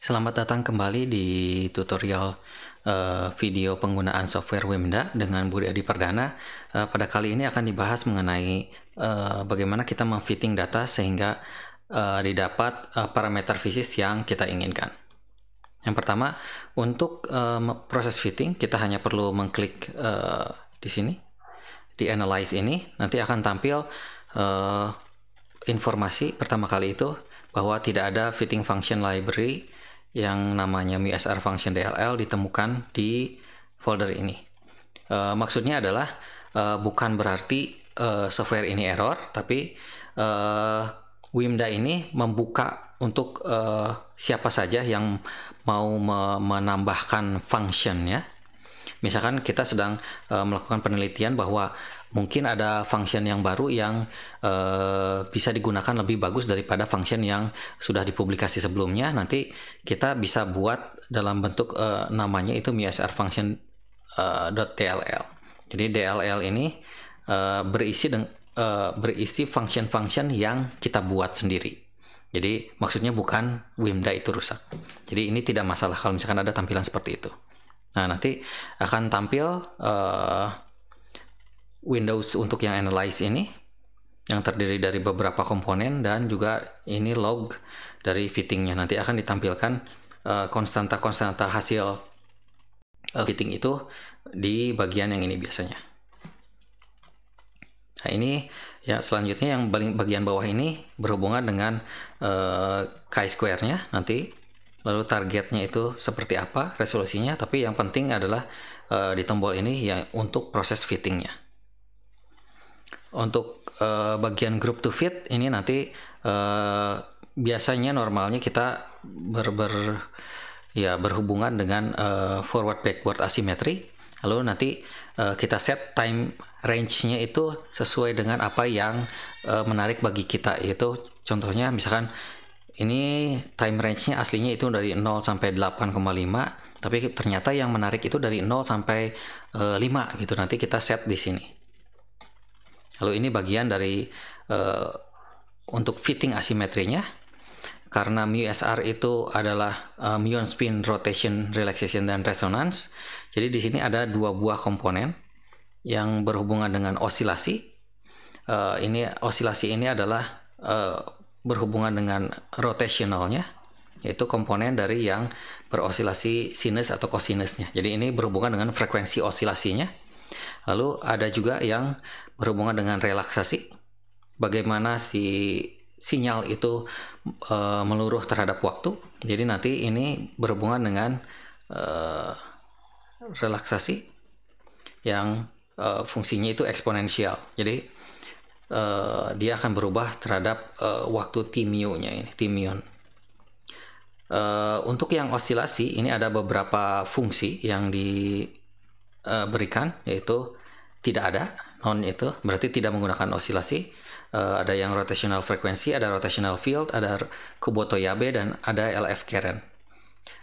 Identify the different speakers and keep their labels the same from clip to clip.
Speaker 1: Selamat datang kembali di tutorial video penggunaan software Wimda dengan Budi Adi Perdana. Pada kali ini akan dibahas mengenai bagaimana kita memfitting data sehingga didapat parameter fisis yang kita inginkan. Yang pertama, untuk proses fitting kita hanya perlu mengklik di sini, di Analyze ini. Nanti akan tampil informasi pertama kali itu bahwa tidak ada fitting function library yang namanya MuSR function DLL ditemukan di folder ini. Maksudnya adalah bukan berarti software ini error, tapi Wimda ini membuka untuk siapa saja yang mau menambahkan function ya. Misalkan kita sedang melakukan penelitian bahwa mungkin ada function yang baru yang bisa digunakan lebih bagus daripada function yang sudah dipublikasi sebelumnya. Nanti kita bisa buat dalam bentuk namanya itu MuSR function .dll. Jadi DLL ini berisi function-function yang kita buat sendiri. Jadi maksudnya bukan Wimda itu rusak. Jadi ini tidak masalah kalau misalkan ada tampilan seperti itu. Nah, nanti akan tampil Windows untuk yang Analyze ini yang terdiri dari beberapa komponen dan juga ini log dari fittingnya. Nanti akan ditampilkan konstanta-konstanta hasil fitting itu di bagian yang ini biasanya. Nah, ini ya selanjutnya yang bagian bawah ini berhubungan dengan chi-square-nya nanti. Lalu targetnya itu seperti apa, resolusinya, tapi yang penting adalah di tombol ini ya untuk proses fittingnya. Untuk bagian group to fit ini nanti biasanya normalnya kita berhubungan dengan forward backward asimetri. Lalu nanti kita set time range-nya itu sesuai dengan apa yang menarik bagi kita, yaitu contohnya misalkan ini time range-nya aslinya itu dari 0 sampai 8,5, tapi ternyata yang menarik itu dari 0 sampai 5 gitu. Nanti kita set di sini. Lalu ini bagian dari untuk fitting asimetrinya. Karena MuSR itu adalah muon spin rotation, relaxation dan resonance. Jadi di sini ada dua buah komponen yang berhubungan dengan osilasi. Osilasi ini adalah berhubungan dengan rotationalnya, yaitu komponen dari yang berosilasi sinus atau kosinusnya. Jadi ini berhubungan dengan frekuensi osilasinya. Lalu ada juga yang berhubungan dengan relaksasi, bagaimana si sinyal itu meluruh terhadap waktu. Jadi nanti ini berhubungan dengan relaksasi yang fungsinya itu eksponensial. Jadi dia akan berubah terhadap waktu T-mu-nya ini, T-muon. Untuk yang osilasi ini ada beberapa fungsi yang diberikan, yaitu tidak ada, non itu berarti tidak menggunakan osilasi. Ada yang rotational frequency, ada rotational field, ada Kuboto-Yabe dan ada LF Karen.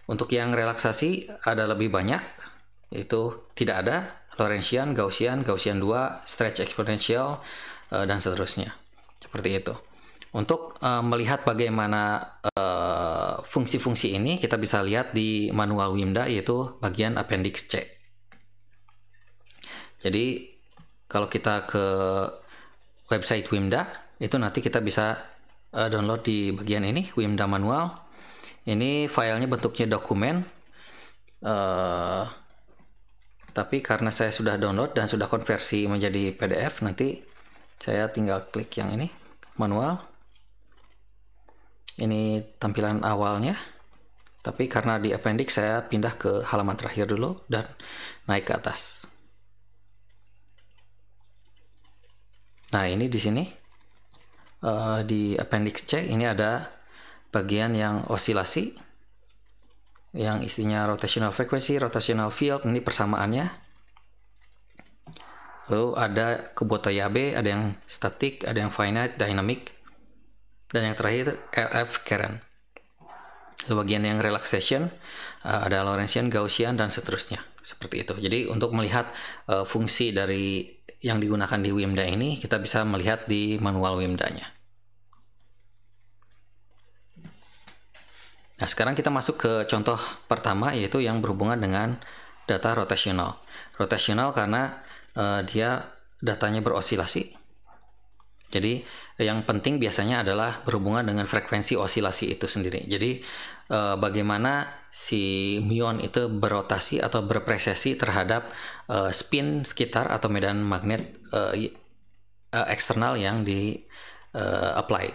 Speaker 1: Untuk yang relaksasi ada lebih banyak, yaitu tidak ada, Lorentzian, Gaussian, Gaussian 2, stretch exponential, dan seterusnya. Seperti itu. Untuk melihat bagaimana fungsi-fungsi ini kita bisa lihat di manual Wimda, yaitu bagian appendix C. Jadi kalau kita ke website Wimda itu nanti kita bisa download di bagian ini, Wimda manual. Ini filenya bentuknya dokumen, tapi karena saya sudah download dan sudah konversi menjadi PDF, nanti saya tinggal klik yang ini, manual. Ini tampilan awalnya, tapi karena di appendix saya pindah ke halaman terakhir dulu dan naik ke atas. Nah, ini di sini di appendix C ini ada bagian yang osilasi, yang isinya rotational frequency, rotational field, ini persamaannya. Lalu ada Kuboto-Yabe, ada yang static, ada yang finite, dynamic, dan yang terakhir LF Karen. Lalu bagian yang relaxation ada Lorentzian, Gaussian, dan seterusnya. Seperti itu. Jadi untuk melihat fungsi dari yang digunakan di Wimda ini, kita bisa melihat di manual Wimda-nya. Nah, sekarang kita masuk ke contoh pertama, yaitu yang berhubungan dengan data rotasional. Rotasional karena dia datanya berosilasi. Jadi yang penting biasanya adalah berhubungan dengan frekuensi osilasi itu sendiri. Jadi bagaimana si muon itu berotasi atau berpresesi terhadap spin sekitar atau medan magnet eksternal yang di apply.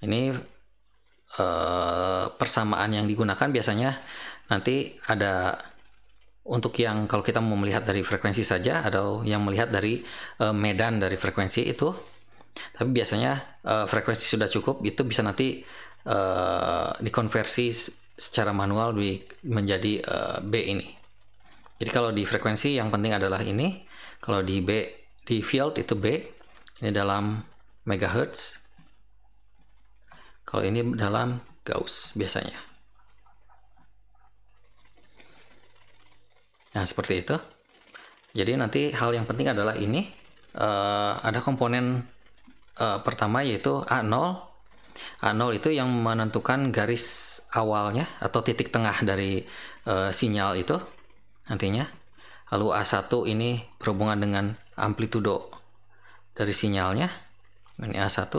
Speaker 1: Ini persamaan yang digunakan biasanya nanti ada untuk yang kalau kita mau melihat dari frekuensi saja, atau yang melihat dari medan dari frekuensi itu. Tapi biasanya frekuensi sudah cukup, itu bisa nanti dikonversi secara manual menjadi B ini. Jadi kalau di frekuensi yang penting adalah ini, kalau di B, di field itu B, ini dalam megahertz, kalau ini dalam Gauss biasanya. Nah, seperti itu. Jadi nanti hal yang penting adalah ini, ada komponen pertama yaitu A0. A0 itu yang menentukan garis awalnya atau titik tengah dari sinyal itu nantinya. Lalu A1 ini berhubungan dengan amplitudo dari sinyalnya. Ini A1,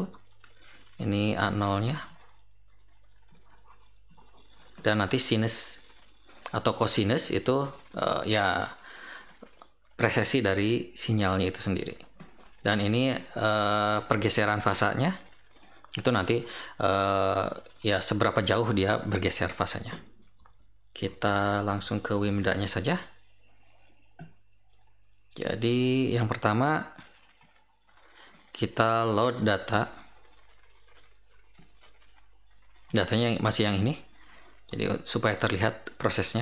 Speaker 1: ini A0-nya. Dan nanti sinus atau kosinus itu ya presesi dari sinyalnya itu sendiri. Dan ini pergeseran fasanya itu nanti ya seberapa jauh dia bergeser fasanya. Kita langsung ke WIMDA-nya saja. Jadi yang pertama kita load data. Datanya masih yang ini. Jadi supaya terlihat prosesnya,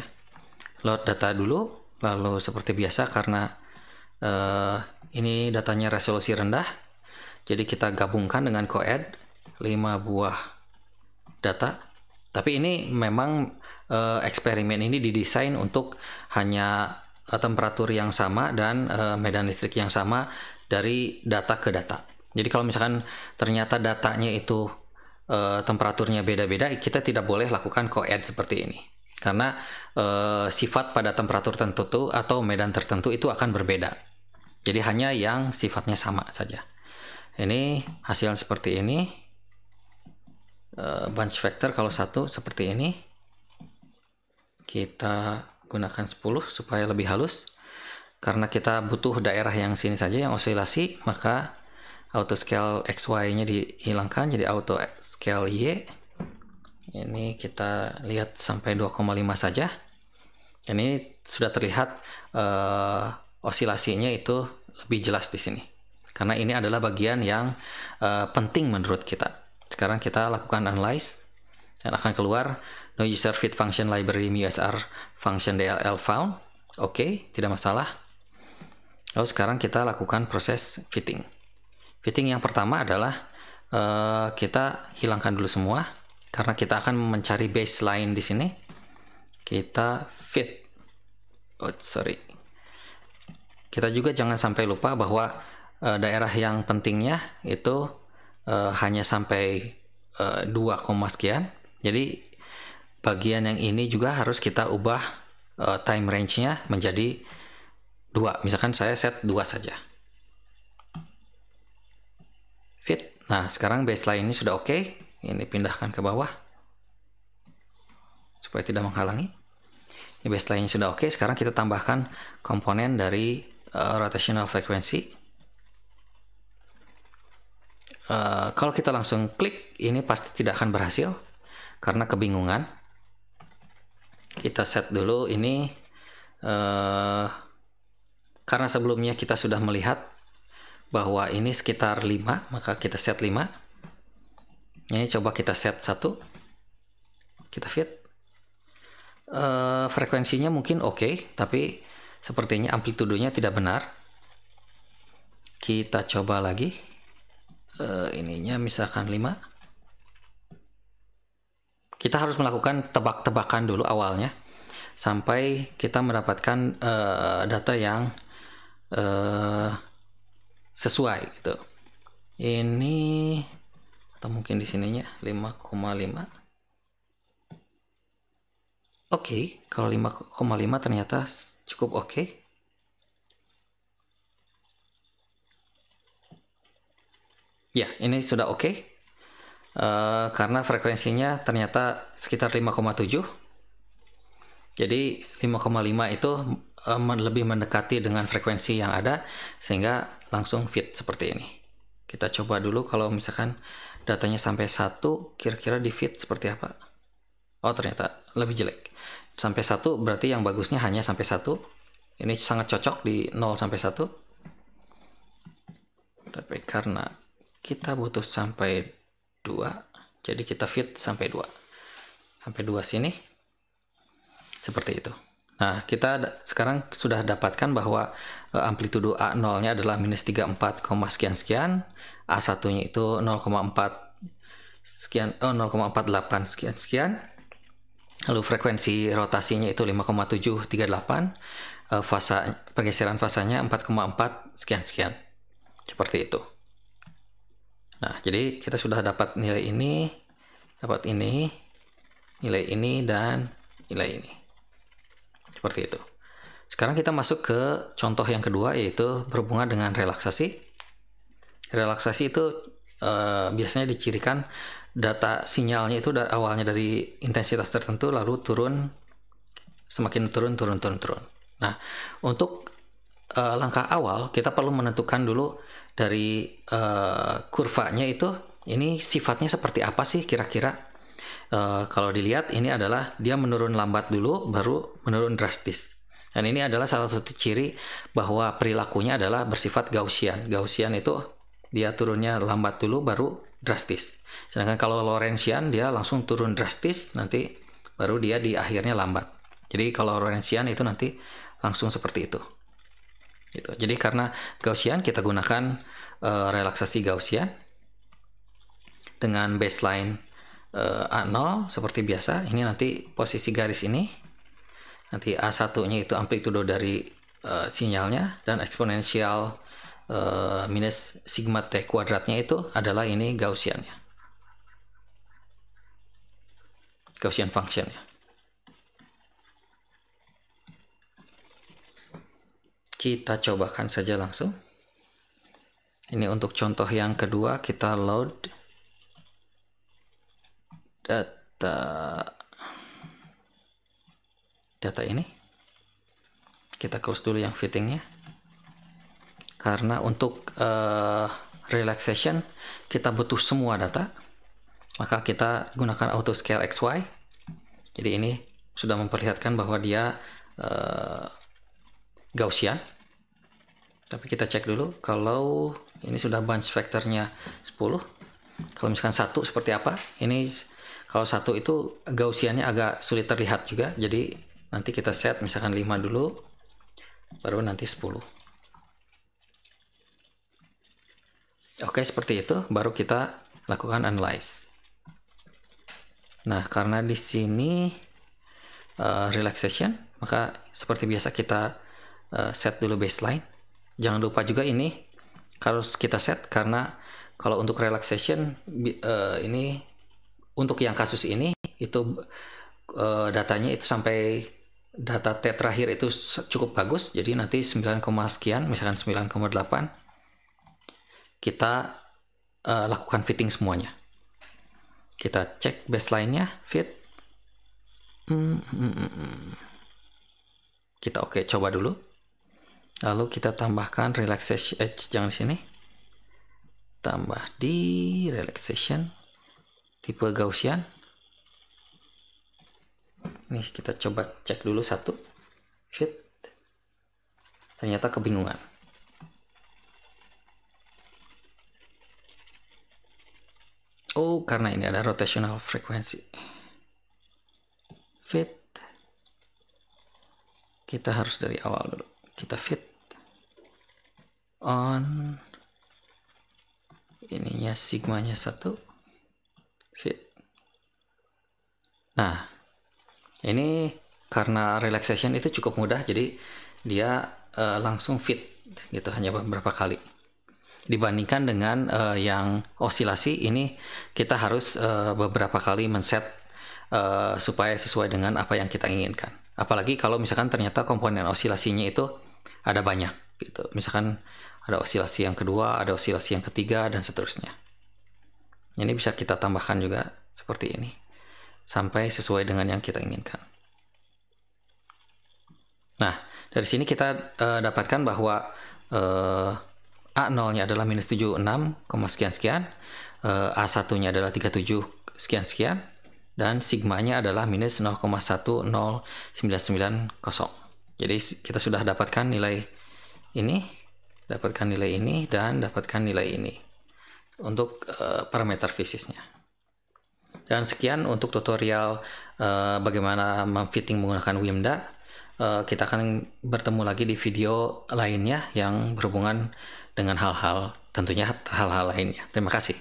Speaker 1: load data dulu, lalu seperti biasa karena ini datanya resolusi rendah, jadi kita gabungkan dengan coadd 5 buah data. Tapi ini memang eksperimen ini didesain untuk hanya temperatur yang sama dan medan listrik yang sama dari data ke data. Jadi kalau misalkan ternyata datanya itu temperaturnya beda-beda, kita tidak boleh lakukan coadd seperti ini karena sifat pada temperatur tertentu atau medan tertentu itu akan berbeda. Jadi hanya yang sifatnya sama saja. Ini hasil seperti ini. Bunch factor kalau 1 seperti ini. Kita gunakan 10 supaya lebih halus. Karena kita butuh daerah yang sini saja yang osilasi, maka auto scale XY-nya dihilangkan jadi auto scale Y. Ini kita lihat sampai 2,5 saja. Dan ini sudah terlihat osilasinya itu lebih jelas di sini. Karena ini adalah bagian yang penting menurut kita. Sekarang kita lakukan analyze dan akan keluar no user fit function library MUSR function DLL found. Oke, tidak masalah. Lalu sekarang kita lakukan proses fitting. Fitting yang pertama adalah kita hilangkan dulu semua karena kita akan mencari baseline di sini. Kita fit. Kita juga jangan sampai lupa bahwa daerah yang pentingnya itu hanya sampai 2, sekian. Jadi bagian yang ini juga harus kita ubah time range-nya menjadi 2. Misalkan saya set 2 saja. Fit. Nah, sekarang baseline ini sudah oke. Ini pindahkan ke bawah supaya tidak menghalangi. Ini baseline sudah oke. Sekarang kita tambahkan komponen dari rotational frequency. Kalau kita langsung klik, ini pasti tidak akan berhasil karena kebingungan. Kita set dulu ini karena sebelumnya kita sudah melihat bahwa ini sekitar 5, maka kita set 5. Ini coba kita set 1. Kita fit. Frekuensinya mungkin oke, tapi sepertinya amplitudonya tidak benar. Kita coba lagi. Ininya misalkan 5. Kita harus melakukan tebak-tebakan dulu awalnya sampai kita mendapatkan data yang sesuai gitu. Ini atau mungkin di sininya 5,5. Oke, kalau 5,5 ternyata cukup oke. Ya, ini sudah oke. Karena frekuensinya ternyata sekitar 5,7. Jadi 5,5 itu lebih mendekati dengan frekuensi yang ada, sehingga langsung fit seperti ini. Kita coba dulu kalau misalkan datanya sampai 1, kira-kira di fit seperti apa. Oh, ternyata lebih jelek. Sampai 1 berarti yang bagusnya hanya sampai 1. Ini sangat cocok di 0 sampai 1. Tapi karena kita butuh sampai 2, jadi kita fit sampai 2. Sampai 2 sini. Seperti itu. Nah, kita sekarang sudah dapatkan bahwa amplitudo A0-nya adalah minus 34, sekian-sekian. A1-nya itu 0,4 sekian, 0,48 sekian-sekian. Lalu frekuensi rotasinya itu 5,738. Pergeseran fasanya 4,4 sekian-sekian. Seperti itu. Nah, jadi kita sudah dapat nilai ini, nilai ini, dan nilai ini. Seperti itu. Sekarang kita masuk ke contoh yang kedua, yaitu berhubungan dengan relaksasi. Relaksasi itu biasanya dicirikan data sinyalnya itu awalnya dari intensitas tertentu, lalu turun, semakin turun. Nah, untuk langkah awal kita perlu menentukan dulu dari kurvanya itu, ini sifatnya seperti apa sih kira-kira. Kalau dilihat ini adalah dia menurun lambat dulu baru menurun drastis, dan ini adalah salah satu ciri bahwa perilakunya adalah bersifat Gaussian. Gaussian itu dia turunnya lambat dulu baru drastis, sedangkan kalau Lorentzian dia langsung turun drastis, nanti baru dia di akhirnya lambat. Jadi kalau Lorentzian itu nanti langsung seperti itu gitu. Jadi karena Gaussian kita gunakan relaksasi Gaussian dengan baseline A0 seperti biasa. Ini nanti posisi garis ini, nanti A1-nya itu amplitudo dari sinyalnya, dan eksponensial minus sigma T kuadratnya itu adalah ini Gaussian-nya, Gaussian function-nya. Kita cobakan saja langsung. Ini untuk contoh yang kedua, kita load data ini. Kita close dulu yang fittingnya, karena untuk relaxation kita butuh semua data, maka kita gunakan auto scale XY. Jadi ini sudah memperlihatkan bahwa dia Gaussian, tapi kita cek dulu kalau ini sudah bunch factornya 10. Kalau misalkan 1 seperti apa. Ini kalau 1 itu Gaussiannya agak sulit terlihat juga, jadi nanti kita set misalkan 5 dulu, baru nanti 10. Oke, seperti itu, baru kita lakukan analyze. Nah, karena di sini relaxation, maka seperti biasa kita set dulu baseline. Jangan lupa juga ini harus kita set, karena kalau untuk relaxation ini untuk yang kasus ini itu datanya itu sampai data T terakhir itu cukup bagus. Jadi nanti 9, sekian, misalkan 9,8, kita lakukan fitting semuanya. Kita cek baseline-nya fit. Kita oke, coba dulu. Lalu kita tambahkan relaxation edge, jangan di sini. Tambah di relaxation tipe Gaussian. Ini kita coba cek dulu 1 fit. Ternyata kebingungan. Oh, karena ini ada rotational frequency. Fit. Kita harus dari awal dulu. Kita fit on, ininya sigmanya 1, fit. Nah, ini karena relaxation itu cukup mudah, jadi dia langsung fit gitu, hanya beberapa kali. Dibandingkan dengan yang osilasi, ini kita harus beberapa kali men-set supaya sesuai dengan apa yang kita inginkan. Apalagi kalau misalkan ternyata komponen osilasinya itu ada banyak gitu. Misalkan ada osilasi yang kedua, ada osilasi yang ketiga, dan seterusnya. Ini bisa kita tambahkan juga seperti ini sampai sesuai dengan yang kita inginkan. Nah, dari sini kita dapatkan bahwa A0-nya adalah minus 76, sekian-sekian, A1-nya adalah 37 sekian-sekian, dan sigmanya adalah minus 0,10990. Jadi kita sudah dapatkan nilai ini, dan dapatkan nilai ini untuk parameter fisiknya. Dan sekian untuk tutorial bagaimana memfitting menggunakan WIMDA. Kita akan bertemu lagi di video lainnya yang berhubungan dengan tentunya hal-hal lainnya. Terima kasih.